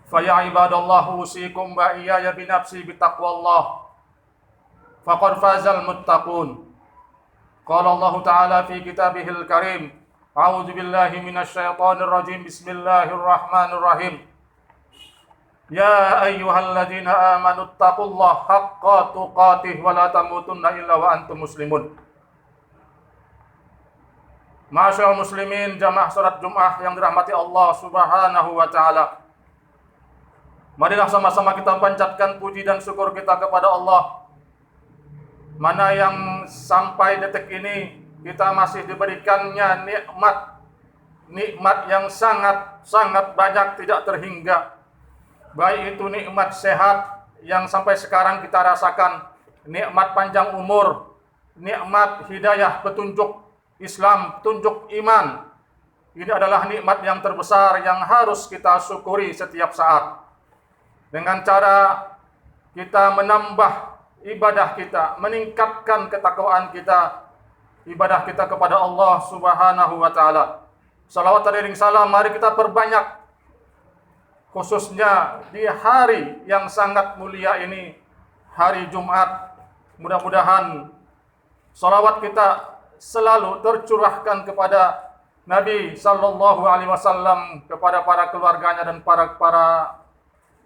Faya ibadallah usikum wa iyaya binafsi bitaqwallah faqad fazal muttaqun. Qala Allah Ta'ala fi kitabihil karim, a'udzu billahi minasy syaithanir rajim, bismillahirrahmanirrahim. Ya ayyuhalladzina amanu taqullaha haqqa tuqatih wa la tamutunna illa wa antum muslimun. Ma'asyiral muslimin, jamaah salat Jumat yang dirahmati Allah Subhanahu wa taala. Marilah sama-sama kita panjatkan puji dan syukur kita kepada Allah. Mana yang sampai detik ini kita masih diberikannya nikmat yang sangat banyak tidak terhingga. Baik itu nikmat sehat yang sampai sekarang kita rasakan, nikmat panjang umur, nikmat hidayah petunjuk Islam, petunjuk iman. Ini adalah nikmat yang terbesar yang harus kita syukuri setiap saat. Dengan cara kita menambah ibadah kita, meningkatkan ketakwaan kita, ibadah kita kepada Allah Subhanahu wa taala. Salawat dan salam mari kita perbanyak, khususnya di hari yang sangat mulia ini, hari Jumat. Mudah-mudahan salawat kita selalu tercurahkan kepada Nabi sallallahu alaihi wasallam, kepada para keluarganya dan para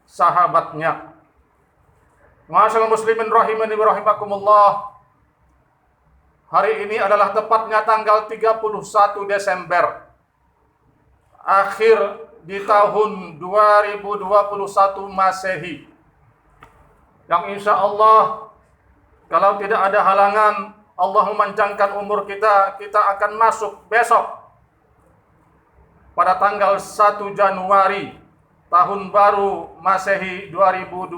sahabatnya. Ma'asyiral muslimin rahimani wa rahimakumullah. Hari ini adalah tepatnya tanggal 31 Desember. Akhir di tahun 2021 Masehi. Yang insya Allah kalau tidak ada halangan, Allah memanjangkan umur kita akan masuk besok pada tanggal 1 Januari tahun baru Masehi 2022.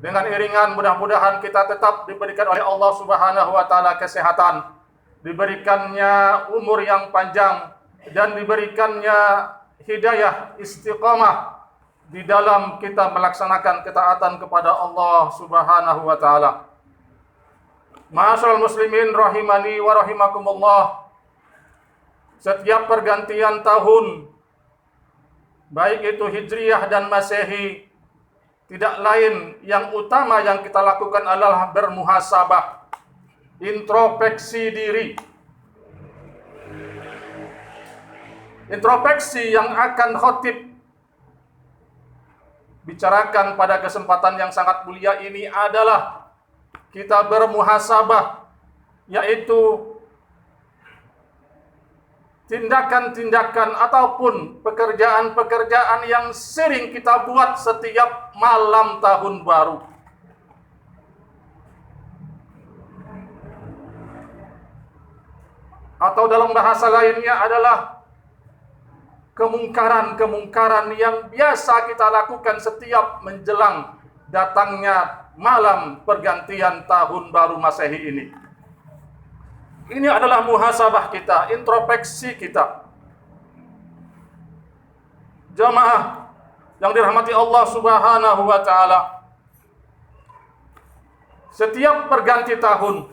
Dengan iringan mudah-mudahan kita tetap diberikan oleh Allah Subhanahu wa taala kesehatan, diberikannya umur yang panjang, dan diberikannya hidayah istiqamah di dalam kita melaksanakan ketaatan kepada Allah Subhanahu wa taala. Ma'asyiral muslimin rahimani wa rahimakumullah. Setiap pergantian tahun, baik itu Hijriyah dan Masehi, tidak lain yang utama yang kita lakukan adalah bermuhasabah, introspeksi diri. Introspeksi yang akan khotib bicarakan pada kesempatan yang sangat mulia ini adalah kita bermuhasabah, yaitu tindakan-tindakan ataupun pekerjaan-pekerjaan yang sering kita buat setiap malam tahun baru. Atau dalam bahasa lainnya adalah kemungkaran-kemungkaran yang biasa kita lakukan setiap menjelang datangnya malam pergantian tahun baru Masehi ini. Ini adalah muhasabah kita, introspeksi kita. Jamaah yang dirahmati Allah Subhanahu wa taala. Setiap perganti tahun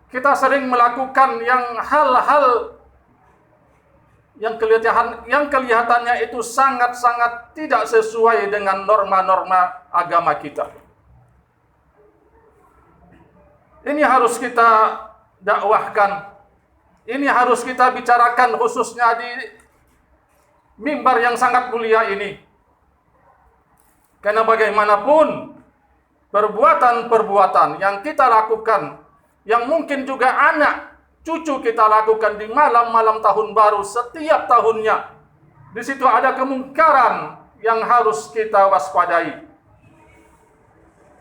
kita sering melakukan hal-hal yang kelihatannya itu sangat-sangat tidak sesuai dengan norma-norma agama kita. Ini harus kita dakwahkan. Ini harus kita bicarakan khususnya di mimbar yang sangat mulia ini. Karena bagaimanapun perbuatan-perbuatan yang kita lakukan, yang mungkin juga anak cucu kita lakukan di malam-malam tahun baru setiap tahunnya, di situ ada kemungkaran yang harus kita waspadai.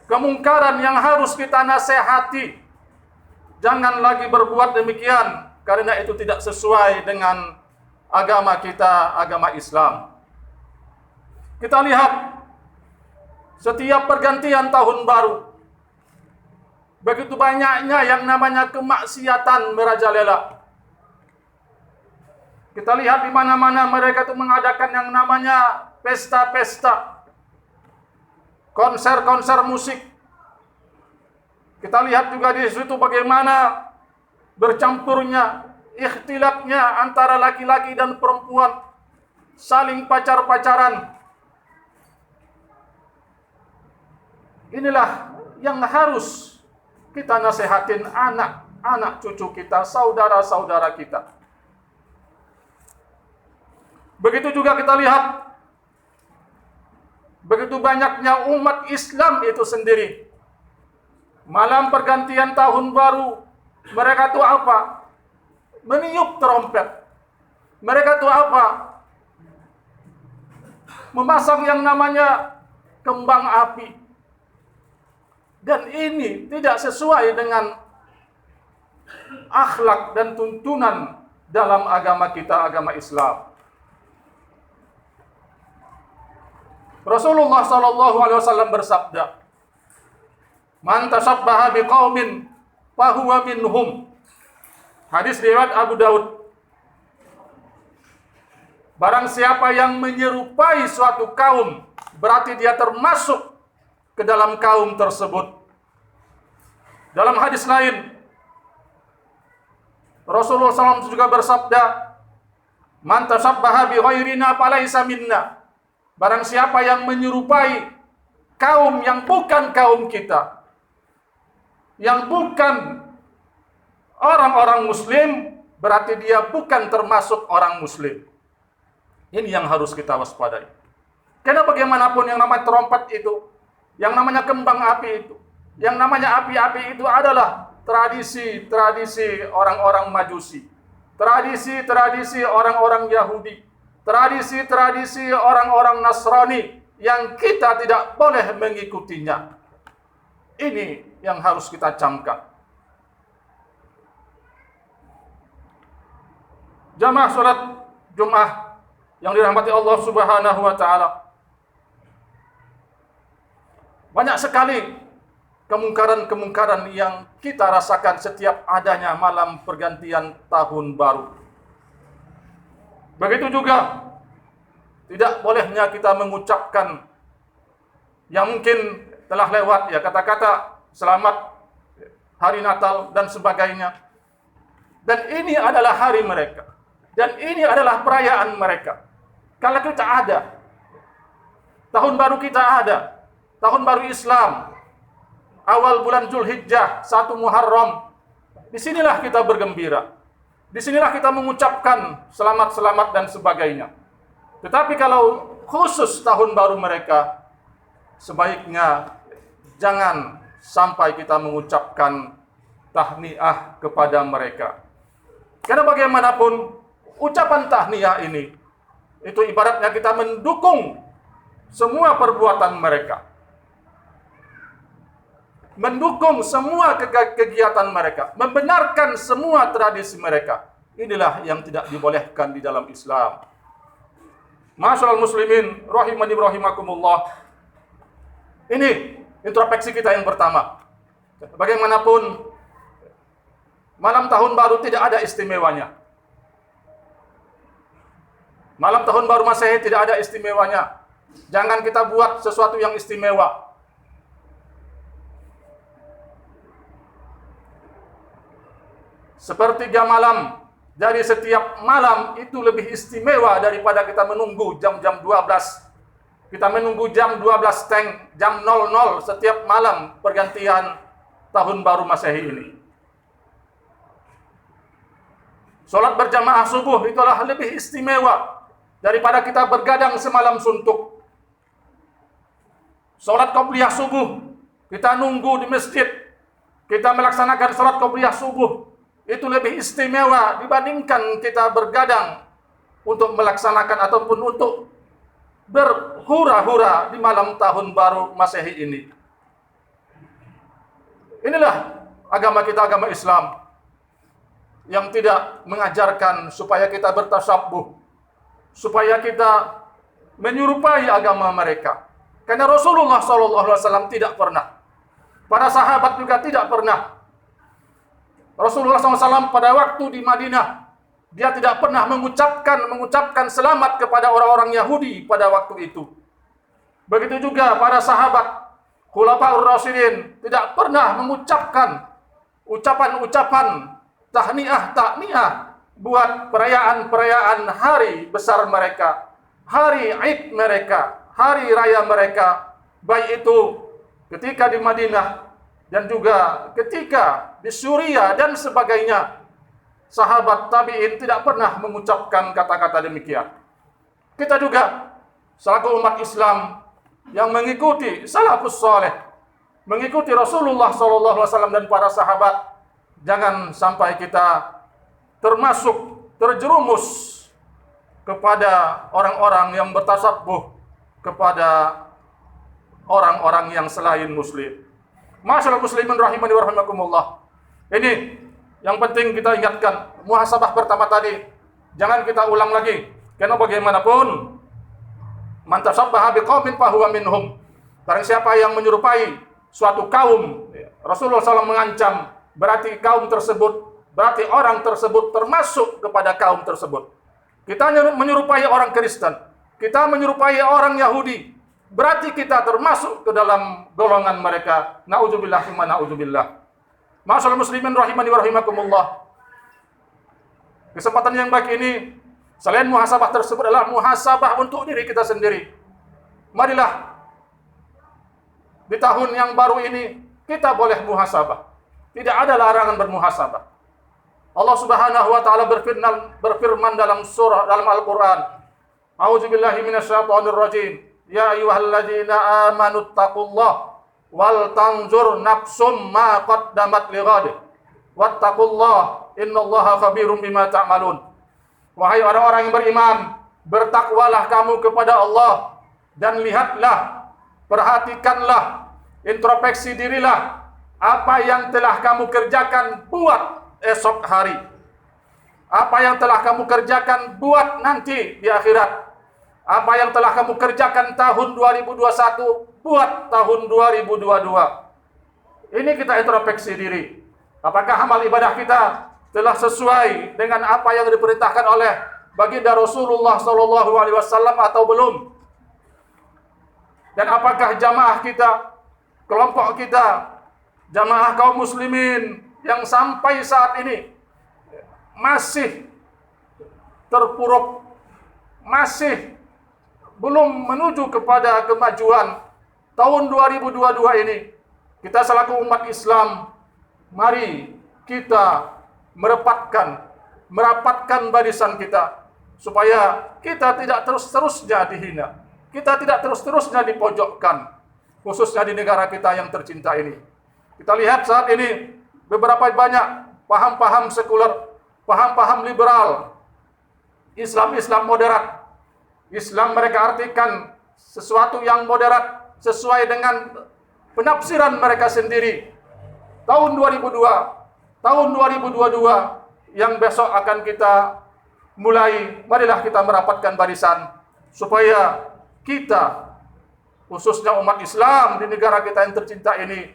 Kemungkaran yang harus kita nasihati. Jangan lagi berbuat demikian, karena itu tidak sesuai dengan agama kita, agama Islam. Kita lihat setiap pergantian tahun baru, begitu banyaknya yang namanya kemaksiatan merajalela. Kita lihat di mana-mana mereka itu mengadakan yang namanya pesta-pesta, konser-konser musik. Kita lihat juga di situ bagaimana bercampurnya ikhtilafnya antara laki-laki dan perempuan, saling pacar-pacaran. Inilah yang harus kita nasihatin anak-anak cucu kita, saudara-saudara kita. Begitu juga kita lihat, begitu banyaknya umat Islam itu sendiri. Malam pergantian tahun baru, mereka tuh apa? Meniup trompet. Mereka tuh apa? Memasang yang namanya kembang api. Dan ini tidak sesuai dengan akhlak dan tuntunan dalam agama kita, agama Islam. Rasulullah SAW bersabda, "Man tashabbaha biqaumin fahuwa minhum." Hadis riwayat Abu Daud. Barang siapa yang menyerupai suatu kaum, berarti dia termasuk ke dalam kaum tersebut. Dalam hadis lain, Rasulullah SAW juga bersabda, "Man tashabbaha bi ghairina falaysa minna." Barang siapa yang menyerupai kaum yang bukan kaum kita, yang bukan orang-orang muslim, berarti dia bukan termasuk orang muslim. Ini yang harus kita waspadai. Karena bagaimanapun yang namanya trompet itu, yang namanya kembang api itu, yang namanya api-api itu adalah tradisi-tradisi orang-orang Majusi, tradisi-tradisi orang-orang Yahudi, tradisi-tradisi orang-orang Nasrani yang kita tidak boleh mengikutinya. Ini yang harus kita camkan. Jamaah salat Jumat yang dirahmati Allah Subhanahu wa taala. Banyak sekali kemungkaran-kemungkaran yang kita rasakan setiap adanya malam pergantian tahun baru. Begitu juga tidak bolehnya kita mengucapkan yang mungkin telah lewat, ya, kata-kata selamat hari Natal dan sebagainya. Dan ini adalah hari mereka. Dan ini adalah perayaan mereka. Kalau kita ada, tahun baru kita ada, tahun baru Islam, awal bulan Zulhijjah, 1 Muharram. Disinilah kita bergembira. Disinilah kita mengucapkan selamat-selamat dan sebagainya. Tetapi kalau khusus tahun baru mereka, sebaiknya jangan sampai kita mengucapkan tahniah kepada mereka. Karena bagaimanapun, ucapan tahniah ini, itu ibaratnya kita mendukung semua perbuatan mereka. Mendukung semua kegiatan mereka, membenarkan semua tradisi mereka. Inilah yang tidak dibolehkan di dalam Islam. Ma'asyiral muslimin rahimani rahimakumullah. Ini introspeksi kita yang pertama. Bagaimanapun, malam tahun baru tidak ada istimewanya. Malam tahun baru Masehi tidak ada istimewanya. Jangan kita buat sesuatu yang istimewa. Sepertiga malam dari setiap malam itu lebih istimewa daripada kita menunggu jam-jam 12. Kita menunggu jam 12 jam 00 setiap malam pergantian tahun baru Masehi ini. Salat berjamaah subuh itulah lebih istimewa daripada kita bergadang semalam suntuk. Salat qobliyah subuh, kita nunggu di masjid, kita melaksanakan salat qobliyah subuh, itu lebih istimewa dibandingkan kita bergadang untuk melaksanakan ataupun untuk berhura-hura di malam tahun baru Masehi ini. Inilah agama kita, agama Islam, yang tidak mengajarkan supaya kita bertasabbuh, supaya kita menyerupai agama mereka. Karena Rasulullah SAW tidak pernah, para sahabat juga tidak pernah. Rasulullah SAW pada waktu di Madinah, dia tidak pernah mengucapkan selamat kepada orang-orang Yahudi pada waktu itu. Begitu juga para sahabat Khulafaur Rasyidin tidak pernah mengucapkan ucapan-ucapan tahniah buat perayaan-perayaan hari besar mereka, hari Id mereka, hari raya mereka, baik itu ketika di Madinah dan juga ketika di Suriah dan sebagainya. Sahabat tabi'in tidak pernah mengucapkan kata-kata demikian. Kita juga selaku umat Islam yang mengikuti salafus saleh, mengikuti Rasulullah SAW dan para sahabat, jangan sampai kita termasuk terjerumus kepada orang-orang yang bertasabbuh kepada orang-orang yang selain muslim. Masyaallah muslimin rahimani wa rahimakumullah. Ini yang penting kita ingatkan, muhasabah pertama tadi jangan kita ulang lagi. Karena bagaimanapun man tasabbaha biqaumin fahuwa minhum. Barang siapa yang menyerupai suatu kaum, Rasulullah SAW mengancam, berarti kaum tersebut, berarti orang tersebut termasuk kepada kaum tersebut. Kita menyerupai orang Kristen, kita menyerupai orang Yahudi, berarti kita termasuk ke dalam golongan mereka. Na'udzubillah summa na'udzubillah. Masyaallah muslimin rahimani wa rahimakumullah. Kesempatan yang baik ini, selain muhasabah tersebut adalah muhasabah untuk diri kita sendiri. Marilah di tahun yang baru ini kita boleh muhasabah. Tidak ada larangan bermuhasabah. Allah Subhanahu wa taala berfirman dalam Al-Qur'an, A'udzubillahi minasyaitonir rajim. Ya ayyuhalladzina amanu taqullaha wal tanzur nafsum ma qaddamat lighad. Wattaqullaha innallaha khabirum bima ta'malun. Wahai orang-orang yang beriman, bertakwalah kamu kepada Allah dan lihatlah, perhatikanlah, introspeksi dirilah apa yang telah kamu kerjakan buat esok hari. Apa yang telah kamu kerjakan buat nanti di akhirat. Apa yang telah kamu kerjakan tahun 2021 buat tahun 2022. Ini kita introspeksi diri. Apakah amal ibadah kita telah sesuai dengan apa yang diperintahkan oleh baginda Rasulullah SAW atau belum? Dan apakah jamaah kita, kelompok kita, jamaah kaum muslimin yang sampai saat ini masih terpuruk, masih belum menuju kepada kemajuan tahun 2022 ini. Kita selaku umat Islam, mari kita merapatkan barisan kita supaya kita tidak terus-terusnya dihina, kita tidak terus-terusnya dipojokkan, khususnya di negara kita yang tercinta ini. Kita lihat saat ini beberapa banyak paham-paham sekuler, paham-paham liberal, Islam moderat. Islam mereka artikan sesuatu yang moderat sesuai dengan penafsiran mereka sendiri. Tahun 2022 yang besok akan kita mulai, marilah kita merapatkan barisan supaya kita, khususnya umat Islam di negara kita yang tercinta ini,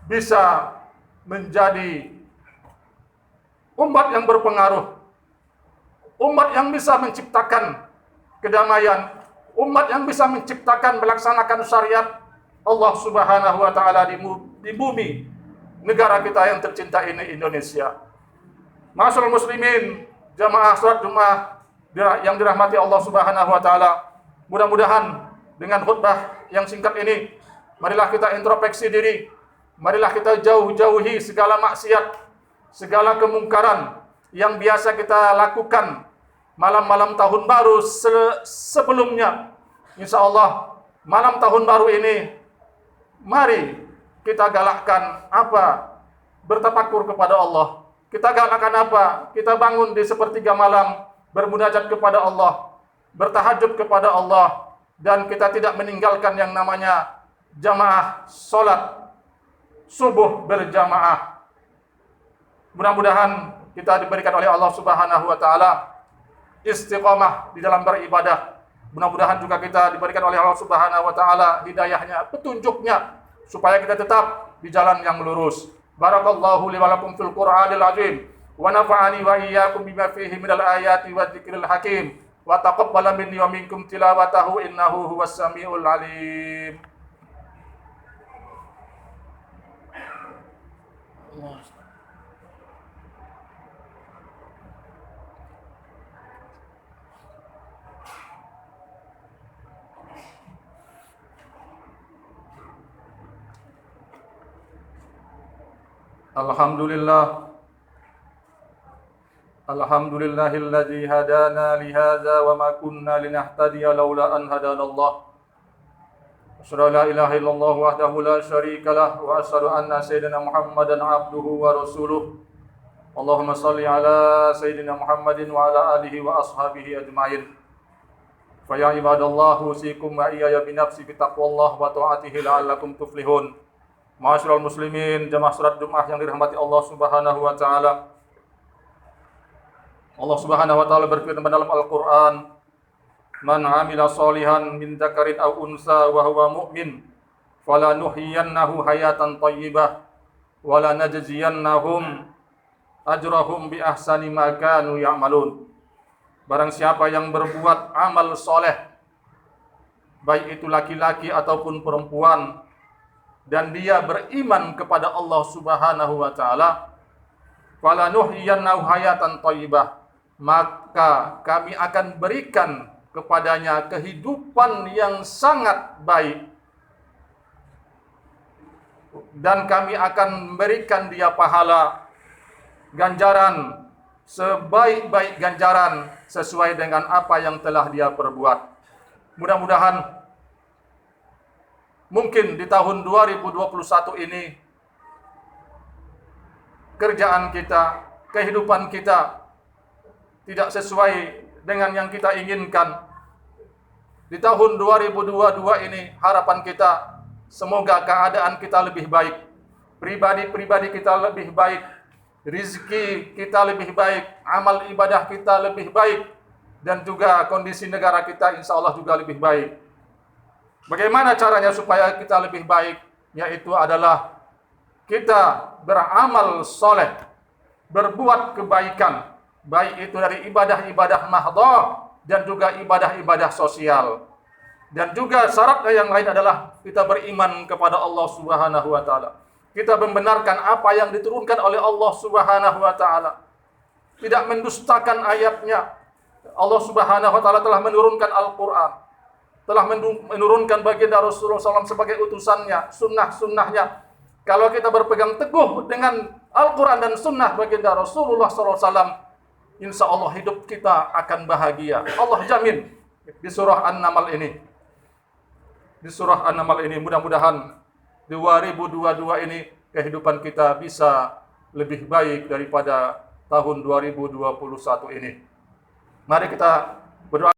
bisa menjadi umat yang berpengaruh, umat yang bisa menciptakan kedamaian, umat yang bisa menciptakan, melaksanakan syariat Allah Subhanahu wa taala di bumi negara kita yang tercinta ini, Indonesia. Masyaallah muslimin, jamaah salat Jumat yang dirahmati Allah Subhanahu wa taala. Mudah-mudahan dengan khutbah yang singkat ini, marilah kita introspeksi diri, marilah kita jauhi segala maksiat, segala kemungkaran yang biasa kita lakukan malam-malam tahun baru sebelumnya. Insya Allah malam tahun baru ini, mari kita galakkan apa? Bertafakur kepada Allah. Kita galakkan apa? Kita bangun di sepertiga malam, bermunajat kepada Allah, bertahajud kepada Allah, dan kita tidak meninggalkan yang namanya jamaah salat subuh berjamaah. Mudah-mudahan kita diberikan oleh Allah Subhanahu wa taala istiqamah di dalam beribadah. Mudah-mudahan juga kita diberikan oleh Allah Subhanahu wa taala hidayahnya, petunjuknya, supaya kita tetap di jalan yang lurus. Barakallahu li wa lakum fil Qur'anil azim wa nafa'ani wa iyyakum bima fihi minal ayati wa dzikril hakim wa taqabbala minni wa minkum tilawatahu innahu huwas samiul alim. Alhamdulillah. Alhamdulillahilladzi hadana li hadza wa ma kunna linahtadiya laula an hadanallah. Asyhadu an la ilaha illallah wahdahu la syarika lah wa asyhadu anna sayyidina Muhammadan abduhu wa rasuluh. Allahumma shalli ala sayyidina Muhammadin wa ala alihi wa ashabihi ajmain. Fa ya ibadallah usikum wa iyaya bi nafsi bi taqwallah wa ta'atihi la'allakum tuflihun. Ma'asyiral muslimin, jamaah salat Jumat yang dirahmati Allah Subhanahu wa taala. Allah Subhanahu wa taala berfirman dalam Al-Qur'an, "Man 'amila sholihan min dzakarin aw unsa wa huwa mu'min, falanuhyiyannahu hayatan thayyibah wa lanajziyannahum ajrahum bi ahsani ma kanu ya'malun." Barang siapa yang berbuat amal soleh, baik itu laki-laki ataupun perempuan, dan dia beriman kepada Allah Subhanahu wa taala, falanuhyiyannahu hayatan thayyibah, maka kami akan berikan kepadanya kehidupan yang sangat baik, dan kami akan memberikan dia pahala ganjaran sebaik-baik ganjaran sesuai dengan apa yang telah dia perbuat. Mudah-mudahan mungkin di tahun 2021 ini kerjaan kita, kehidupan kita tidak sesuai dengan yang kita inginkan. Di tahun 2022 ini harapan kita semoga keadaan kita lebih baik, pribadi-pribadi kita lebih baik, rizki kita lebih baik, amal ibadah kita lebih baik, dan juga kondisi negara kita insya Allah juga lebih baik. Bagaimana caranya supaya kita lebih baik? Yaitu adalah kita beramal soleh, berbuat kebaikan, baik itu dari ibadah-ibadah mahdhah dan juga ibadah-ibadah sosial. Dan juga syaratnya yang lain adalah kita beriman kepada Allah Subhanahu wa taala. Kita membenarkan apa yang diturunkan oleh Allah Subhanahu wa taala. Tidak mendustakan ayatnya. Allah Subhanahu wa taala telah menurunkan Al-Qur'an, telah menurunkan baginda Rasulullah SAW sebagai utusannya, sunnah-sunnahnya. Kalau kita berpegang teguh dengan Al-Quran dan sunnah baginda Rasulullah SAW, insya Allah hidup kita akan bahagia. Allah jamin di surah An-Naml ini. Di surah An-Naml ini mudah-mudahan 2022 ini kehidupan kita bisa lebih baik daripada tahun 2021 ini. Mari kita berdoa.